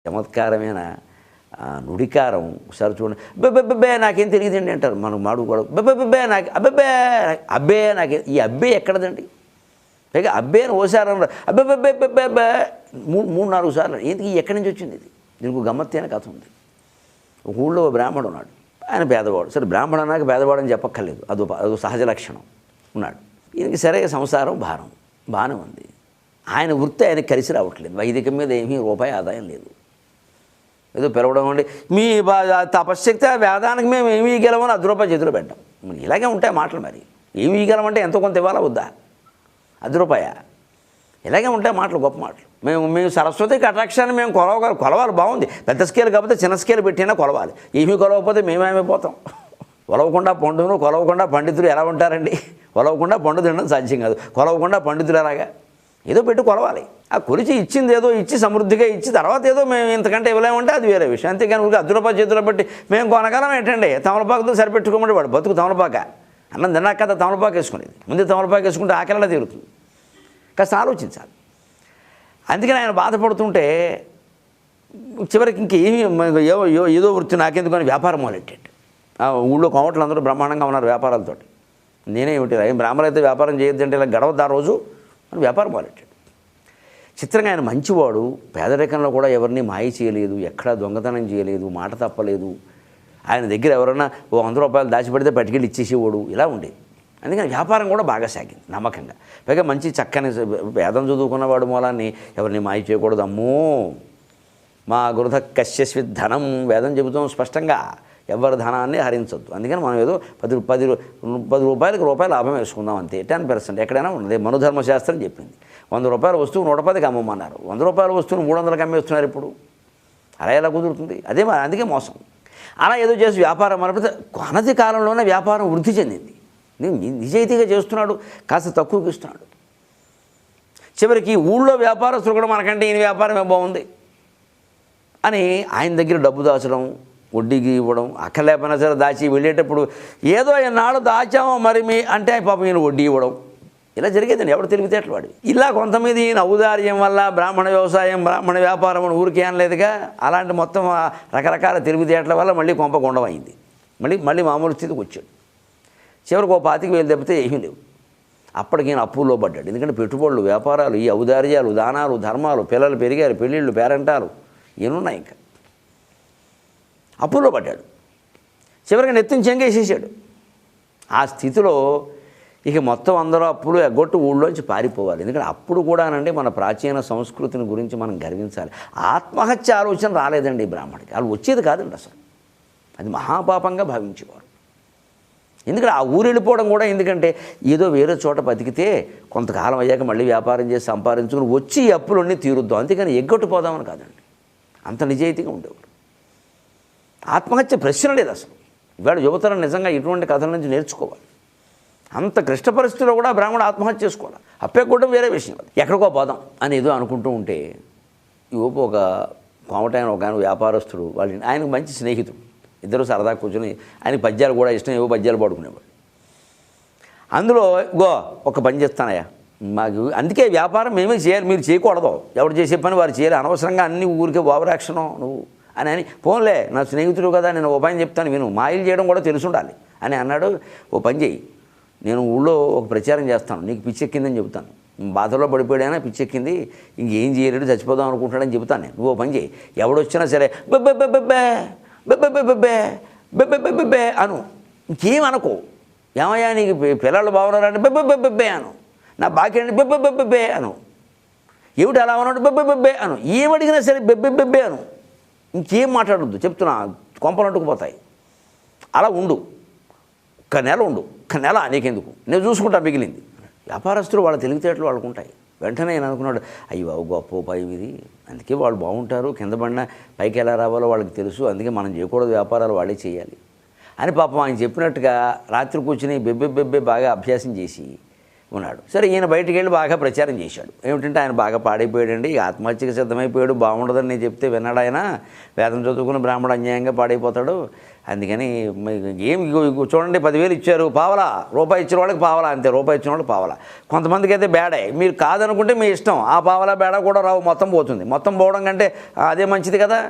చమత్కారమైన నుడికారం ఒకసారి చూడండి. బెబ్బెబ్బే నాకేం తెలియదండి అంటారు. మనం మాడు కూడా బెబ్బెబ్బే నాకు అబ్బెబ్బే అబ్బే నాకే ఈ అబ్బే ఎక్కడదండి. పైగా అబ్బే అని ఓసారి అన్నారు అబ్బెబ్బెబ్బెబ్బెబ్బే 3-4 సార్లు. ఎందుకు ఎక్కడి నుంచి వచ్చింది ఇది? దీనికి గమ్మత్తైన కథ ఉంది. ఒక ఊళ్ళో బ్రాహ్మడు ఉన్నాడు. ఆయన పేదవాడు. సరే బ్రాహ్మడు అన్నాక పేదవాడు అని చెప్పక్కర్లేదు, అదో సహజ లక్షణం. ఉన్నాడు. ఈయనకి సరే సంసారం భారం బాగానే ఉంది. ఆయన వృత్తి ఆయనకి కలిసి రావట్లేదు. వైదికం మీద ఏమీ రూపాయి ఆదాయం లేదు. ఏదో పిలవడం అండి మీ తపశ్శక్తి వేదానికి మేము ఏమి ఇవ్వగలమని ₹10 చేతిలో పెట్టాం. ఇలాగే ఉంటాయి మాటలు. మరి ఏమి ఇవ్వగలమంటే ఎంతో కొంత ఇవ్వాలా వద్దా? ₹10 ఇలాగే ఉంటాయి మాటలు, గొప్ప మాటలు. మేము సరస్వతి కటాక్షాన్ని మేము కొలవాలి. బాగుంది. పెద్ద స్కేల్ కాకపోతే చిన్న స్కేల్ పెట్టినా కొలవాలి. ఏమీ కొలవకపోతే మేమేమైపోతాం? కొలవకుండా పండును కొలవకుండా పండితులు ఎలా ఉంటారండి? కొలవకుండా పండు తినడం సాధ్యం కాదు. కొలవకుండా పండితులు ఎలాగా? ఏదో పెట్టి కొలవాలి. ఆ కొలిచి ఇచ్చింది ఏదో ఇచ్చి సమృద్ధిగా ఇచ్చి తర్వాత ఏదో మేము ఇంతకంటే ఇవ్వలేమంటే అది వేరే విషయం. అంతేగాని ఊరికి ₹10 చేతిలో పెట్టి మేము కొనగలం ఏంటండి? తమలపాకుతో సరిపెట్టుకోమంటే వాడు బతుకు తమలపాక. అన్నం తిన్నాక కదా తమలపాకు వేసుకునేది. ముందు తమలపాకు వేసుకుంటే ఆకలిలా తీరుతుంది. కాస్త ఆలోచించాలి. అందుకని ఆయన బాధపడుతుంటే చివరికి ఇంకేమీ ఏదో వృత్తి నాకెందుకని వ్యాపారం మొదలెట్టాడు. ఊళ్ళో కోమట్లు అందరూ బ్రహ్మాండంగా ఉన్నారు వ్యాపారాలతోటి. నేనేమిటి ఏం బ్రాహ్మణులు అయితే వ్యాపారం చేయొద్దంటే ఇలా గడవద్దు ఆ రోజు అని వ్యాపారం మొదలెట్టాడు. చిత్రంగా ఆయన మంచివాడు. పేదరికంలో కూడా ఎవరిని మాయ చేయలేదు, ఎక్కడా దొంగతనం చేయలేదు, మాట తప్పలేదు. ఆయన దగ్గర ఎవరైనా ₹100 దాచిపెడితే పట్టుకెళ్ళి ఇచ్చేసేవాడు. ఇలా ఉండేది. అందుకని వ్యాపారం కూడా బాగా సాగింది నమ్మకంగా. పైగా మంచి చక్కని వేదం చదువుకున్నవాడు మూలాన్ని ఎవరిని మాయ చేయకూడదు. అమ్మో మా గృధ కశ్యస్వి ధనం వేదం చెబుతాం స్పష్టంగా. ఎవరి ధనాన్ని హరించొద్దు. అందుకని మనం ఏదో ₹10 లాభం వేసుకుందాం అంతే. 10% ఎక్కడైనా ఉన్నది. మనుధర్మశాస్త్రం చెప్పింది. ₹100 వస్తువు ₹110కి అమ్మమన్నారు. ₹100 వస్తువును 300కి అమ్మేస్తున్నారు ఇప్పుడు. అలా ఎలా కుదురుతుంది? అదే మరి అందుకే మోసం. అలా ఏదో చేసి వ్యాపారం మనపితే అనతి కాలంలోనే వ్యాపారం వృద్ధి చెందింది. నిజాయితీగా చేస్తున్నాడు, కాస్త తక్కువకి ఇస్తున్నాడు. చివరికి ఊళ్ళో వ్యాపారస్తులు కూడా మనకంటే ఈయన వ్యాపారమే బాగుంది అని ఆయన దగ్గర డబ్బు దాచడం, వడ్డీకి ఇవ్వడం, అక్కర్లేకపోయినా సరే దాచి వెళ్ళేటప్పుడు ఏదో ఎన్నాళ్ళు దాచామో మరి అంటే పాపం ఈయన వడ్డీ ఇవ్వడం. ఇలా జరిగేదండి. ఎవడు తెలివితేటలు వాడు. ఇలా కొంతమంది ఈయన ఔదార్యం వల్ల బ్రాహ్మణ వ్యవసాయం బ్రాహ్మణ వ్యాపారం అని ఊరికే అనలేదుగా. అలాంటి మొత్తం రకరకాల తెలివితేటల వల్ల మళ్ళీ కొంప కొండమైంది. మళ్ళీ మామూలు స్థితికి వచ్చాడు. చివరికి 25,000 తప్పితే ఏమీ లేవు. అప్పటికి ఈయన అప్పుల్లో పడ్డాడు. ఎందుకంటే పెట్టుబడులు, వ్యాపారాలు, ఈ ఔదార్యాలు, దానాలు, ధర్మాలు, పిల్లలు పెరిగారు, పెళ్ళిళ్ళు, పేరంటాలు ఏమున్నాయి ఇంకా. అప్పుల్లో పడ్డాడు. చివరికి నెత్తిని చెంగేసేసాడు. ఆ స్థితిలో ఇక మొత్తం అందరూ అప్పులు ఎగ్గొట్టు ఊళ్ళోంచి పారిపోవాలి. ఎందుకంటే అప్పుడు కూడానండి మన ప్రాచీన సంస్కృతిని గురించి మనం గర్వించాలి. ఆత్మహత్య ఆలోచన రాలేదండి ఈ బ్రాహ్మడికి. వాళ్ళు వచ్చేది కాదండి అసలు. అది మహాపాపంగా భావించేవారు. ఎందుకంటే ఆ ఊరు వెళ్ళిపోవడం కూడా ఎందుకంటే ఏదో వేరే చోట బతికితే కొంతకాలం అయ్యాక మళ్ళీ వ్యాపారం చేసి సంపాదించుకుని వచ్చి ఈ అప్పులన్నీ తీరుద్దాం, అంతేకాని ఎగ్గొట్టుపోదామని కాదండి. అంత నిజాయితీగా ఉండేవారు. ఆత్మహత్య ప్రశ్న లేదు అసలు. ఇవాళ యువతరం నిజంగా ఇటువంటి కథల నుంచి నేర్చుకోవాలి. అంత క్లిష్ట పరిస్థితుల్లో కూడా బ్రాహ్మణుడు ఆత్మహత్య చేసుకోవాలి. అప్పెక్కడం వేరే విషయం. ఎక్కడికో పోదాం అని ఏదో అనుకుంటూ ఉంటే యువపు ఒక కోమటైన ఒక వ్యాపారస్తుడు ఆయనకు మంచి స్నేహితుడు. ఇద్దరు సరదా కూర్చొని ఆయన పద్యాలు కూడా ఇష్టం, ఏవో పద్యాలు పాడుకునేవాడు. అందులో ఒక పని చేస్తానయ్యా మాకు, అందుకే వ్యాపారం మేమే చేయాలి, మీరు చేయకూడదు, ఎవరు చేసే పని వారు చేయాలి, అనవసరంగా అన్ని ఊరికే ఓవరాక్షను నువ్వు అని పోన్లే నా స్నేహితుడు కదా నేను ఓ పని చెప్తాను విను, మాయలు చేయడం కూడా తెలిసి ఉండాలి అని అన్నాడు. ఓ పని చేయి, నేను ఊళ్ళో ఒక ప్రచారం చేస్తాను, నీకు పిచ్చెక్కిందని చెబుతాను, బాధలో పడిపోయాడైనా పిచ్చెక్కింది, ఇంకేం చేయలేడు చచ్చిపోదాం అనుకుంటాడని చెబుతాను నేను. నువ్వు ఓ పని చేయి, ఎవడొచ్చినా సరే బెబ్బే అను, ఇంకేం అనుకో, ఏమయ్యా నీకు పిల్లలు బాగున్నారంటే బెబ్బే అను, నా బాకీ అండి బెబ్బే అను, ఏమిటి అలా ఉన్నాడు బెబ్బే అను, ఏమడిగినా సరే బెబ్బే అను, ఇంకేం మాట్లాడొద్దు చెప్తున్నా, కొంపలు అంటుకుపోతాయి. అలా ఉండు, ఒక్క నెల ఉండు, ఒక్క నెల నీకెందుకు, నేను చూసుకుంటా మిగిలింది. వ్యాపారస్తులు వాళ్ళ తెలివితేటలు వాళ్ళకు ఉంటాయి. వెంటనే నేను అనుకున్నాడు, అయ్యి బాబు గొప్ప ఉపాయం ఇది, అందుకే వాళ్ళు బాగుంటారు, కింద పడినా పైకి ఎలా రావాలో వాళ్ళకి తెలుసు, అందుకే మనం చేయకూడదు, వ్యాపారాలు వాళ్ళే చేయాలి అని పాపం ఆయన చెప్పినట్టుగా రాత్రి కూర్చుని బెబ్బే బాగా అభ్యాసం చేసి ఉన్నాడు. సరే ఈయన బయటికి వెళ్ళి బాగా ప్రచారం చేశాడు. ఏమిటంటే ఆయన బాగా పాడైపోయాడండి, ఆత్మహత్యకి సిద్ధమైపోయాడు, బాగుండదని నేను చెప్తే విన్నాడు ఆయన, వేదం చదువుకున్న బ్రాహ్మడు అన్యాయంగా పాడైపోతాడు, అందుకని ఏం చూడండి 10,000 ఇచ్చారు, పావలా, రూపాయి ఇచ్చిన వాళ్ళకి పావలా, అంతే, రూపాయి ఇచ్చిన వాళ్ళకి పావలా. కొంతమందికి అయితే బేడే, మీరు కాదనుకుంటే మీ ఇష్టం, ఆ పావలా బేడా కూడా రావు, మొత్తం పోతుంది. మొత్తం పోవడం కంటే అదే మంచిది కదా.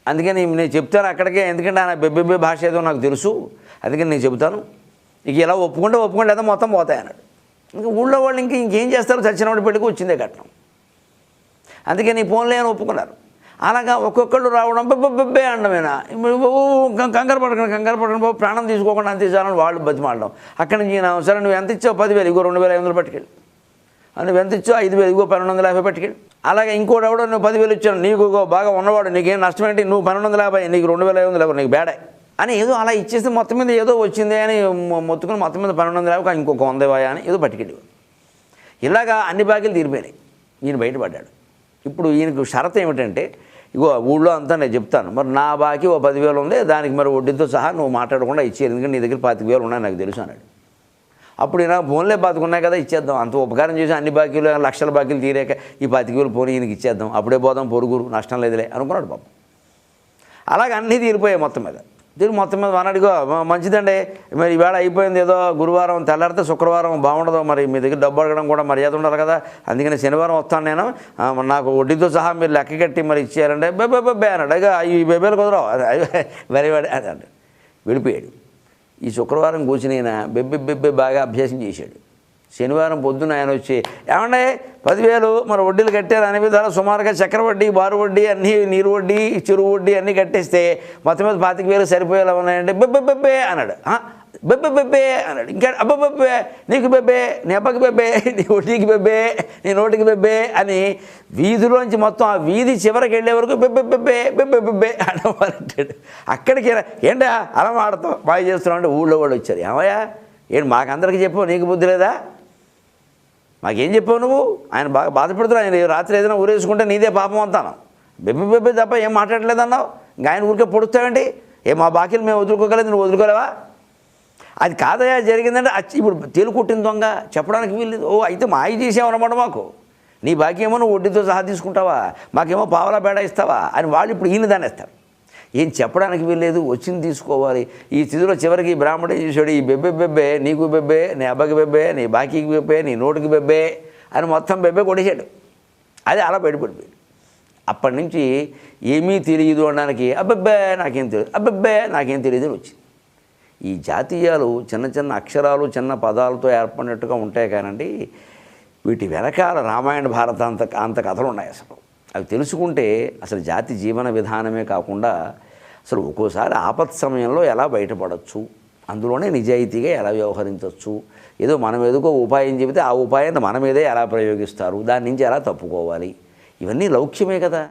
అందుకని నేను చెప్తాను అక్కడికే, ఎందుకంటే ఆయన బెబ్బెబ్బే భాష ఏదో నాకు తెలుసు, అందుకని నేను చెబుతాను, ఇక ఇలా ఒప్పుకుంటే లేదా మొత్తం పోతాయి అన్నాడు. ఇంకా ఊళ్ళో వాళ్ళు ఇంకేం చేస్తారు, చచ్చినప్పుడు పెళ్ళికి వచ్చిందే కట్నం, అందుకని ఈ ఫోన్లే అని ఒప్పుకున్నారు. అలాగా ఒక్కొక్కళ్ళు రావడం బెబ్బెబ్బే అనడమేనా, కంగారు పడకండి బాబు, ప్రాణం తీసుకోకుండా అంత ఇచ్చాలని వాళ్ళు బతిమాడడం. అక్కడి నుంచి సరే నువ్వు ఎంత ఇచ్చావు, 10,000, ఇగో 2,500 పట్టుకెళ్ళి, నువ్వు ఎంత ఇచ్చావు, 5,000, ఇగో 1,250 పట్టుకెళ్ళి. అలాగే ఇంకోటి ఎవడో నువ్వు 10,000 ఇచ్చాను, నీకు బాగా ఉన్నవాడు, నీకేం నష్టం ఏంటి, నువ్వు 1,250, నీకు 2,500, నీకు బేడే అని ఏదో అలా ఇచ్చేస్తే మొత్తం మీద ఏదో వచ్చిందే అని మొత్తుకుని మొత్తం మీద 1,250, ఇంకొక 100 అని ఏదో పట్టుకెళ్ళి. ఇలాగా అన్ని బాకీలు తీరిపోయినాయి. ఈయన బయటపడ్డాడు. ఇప్పుడు ఈయనకు షరతు ఏమిటంటే, ఇగో ఊళ్ళో అంతా నేను చెప్తాను, మరి నా బాకీ ఓ 10,000 ఉంది, దానికి మరి వడ్డీతో సహా నువ్వు మాట్లాడకుండా ఇచ్చేది, ఎందుకంటే నీ దగ్గర 25,000 ఉన్నాయి నాకు తెలుసు అన్నాడు. అప్పుడు ఈయన ఫోన్లే బతుకున్నాయి కదా, ఇచ్చేద్దాం, అంత ఉపకారం చేసి అన్ని బాకీలు లక్షల బాకీలు తీరాక ఈ 25,000 పోనీ ఈయనకి ఇచ్చేద్దాం, అప్పుడే పోదాం, పొరుగురు నష్టం లేదులే అనుకున్నాడు పాపం. అలాగే అన్నీ తీరిపోయాయి మొత్తం మీద. మొత్తం మీద అన్నాడుగో మంచిదండి, మరి ఈవేళ అయిపోయింది, ఏదో గురువారం తెల్లారితే శుక్రవారం బాగుండదు, మరి మీ దగ్గర డబ్బు అడగడం కూడా మర్యాద ఉండాలి కదా, అందుకని శనివారం వస్తాను నేను, నాకు వడ్డీతో సహా మీరు లెక్క కట్టి మరి ఇచ్చేయాలంటే బెబ్బే అన్నాడు. ఇక ఈ బెబ్బేలు కుదరవు, వెరీ అది అంటే వెళ్ళిపోయాడు. ఈ శుక్రవారం కూర్చుని ఆయన బెబ్బెబ్బెబ్బే బాగా అభ్యాసం చేశాడు. శనివారం పొద్దున్న ఆయన వచ్చి, ఏమంటే 10,000 మరి వడ్డీలు కట్టారు అనే విధాలు సుమారుగా చక్కెర వడ్డీ, బారు వడ్డీ, అన్నీ నీరు వడ్డీ, చెరువు వడ్డీ అన్నీ కట్టేస్తే మొత్తం మీద 25,000 సరిపోయేలా ఉన్నాయంటే బెబ్బెబ్బెబ్బే అన్నాడు. బెబ్బెబ్బెబ్బే అన్నాడు. ఇంకా అబ్బబ్బెబ్బే, నీకు బెబ్బే, నీ అబ్బకి బెబ్బే, నీ వడ్డీకి బెబ్బే, నీ నోటికి బెబ్బే అని వీధిలోంచి మొత్తం ఆ వీధి చివరికి వెళ్ళే వరకు బెబ్బెబ్బెబ్బే బెబ్బెబ్బెబ్బే అనవాలంటాడు. అక్కడికి ఏంటా అలా ఆడతాం బాగా చేస్తున్నాం అంటే ఊళ్ళో వాళ్ళు వచ్చారు. ఏమయ్యా ఏంటి మాకందరికీ చెప్పావు, నీకు బుద్ధి లేదా, మాకేం చెప్పావు నువ్వు, ఆయన బాగా బాధపడుతున్నావు, ఆయన రాత్రి ఏదైనా ఊరేసుకుంటే నీదే పాపం అంతాను, బెబ్బెబ్బెబ్బే తప్ప ఏం మాట్లాడలేదన్నావు, ఇంకా ఆయన ఊరికే పొడుస్తావేంటి, మా బాకీలు మేము వదులుకోగలేదు, నువ్వు వదులుకోలేవా, అది కాదయా జరిగిందంటే ఇప్పుడు తేలుకుట్టిన దొంగ చెప్పడానికి వీల్లేదు. అయితే మాయ చేసావన్నమాట, మాకు నీ బాకీ ఏమో నువ్వు వడ్డీతో సహా తీసుకుంటావా, మాకేమో పావలా బేడా ఇస్తావా అని వాళ్ళు ఇప్పుడు ఈయన దాన్ని ఇస్తారు. ఏం చెప్పడానికి వీల్లేదు, వచ్చింది తీసుకోవాలి. ఈ స్థితిలో చివరికి బ్రాహ్మడే చేశాడు, ఈ బెబ్బెబ్బెబ్బే, నీకు బెబ్బే, నీ అబ్బకి బెబ్బే, నీ బాకీకి బెబ్బే, నీ నోటికి బెబ్బే అని మొత్తం బెబ్బే కొట్టేశాడు. అది అలా బయటపడిపోయాడు. అప్పటి నుంచి ఏమీ తెలియదు అనడానికి అబ్బెబ్బే నాకేం తెలియదు, అబ్బెబ్బే నాకేం తెలియదు అని వచ్చింది. ఈ జాతీయాలు చిన్న చిన్న అక్షరాలు, చిన్న పదాలతో ఏర్పడినట్టుగా ఉంటాయి కానండి, వీటి వెనకాల రామాయణ భారత అంత కథలు ఉన్నాయి. అసలు అవి తెలుసుకుంటే అసలు జాతి జీవన విధానమే కాకుండా అసలు ఒక్కోసారి ఆపత్ సమయంలో ఎలా బయటపడవచ్చు, అందులోనే నిజాయితీగా ఎలా వ్యవహరించవచ్చు, ఏదో మనం ఏదో ఉపాయం చెబితే ఆ ఉపాయాన్ని మన మీదే ఎలా ప్రయోగిస్తారు, దాని నుంచి ఎలా తప్పుకోవాలి, ఇవన్నీ లౌక్యమే కదా.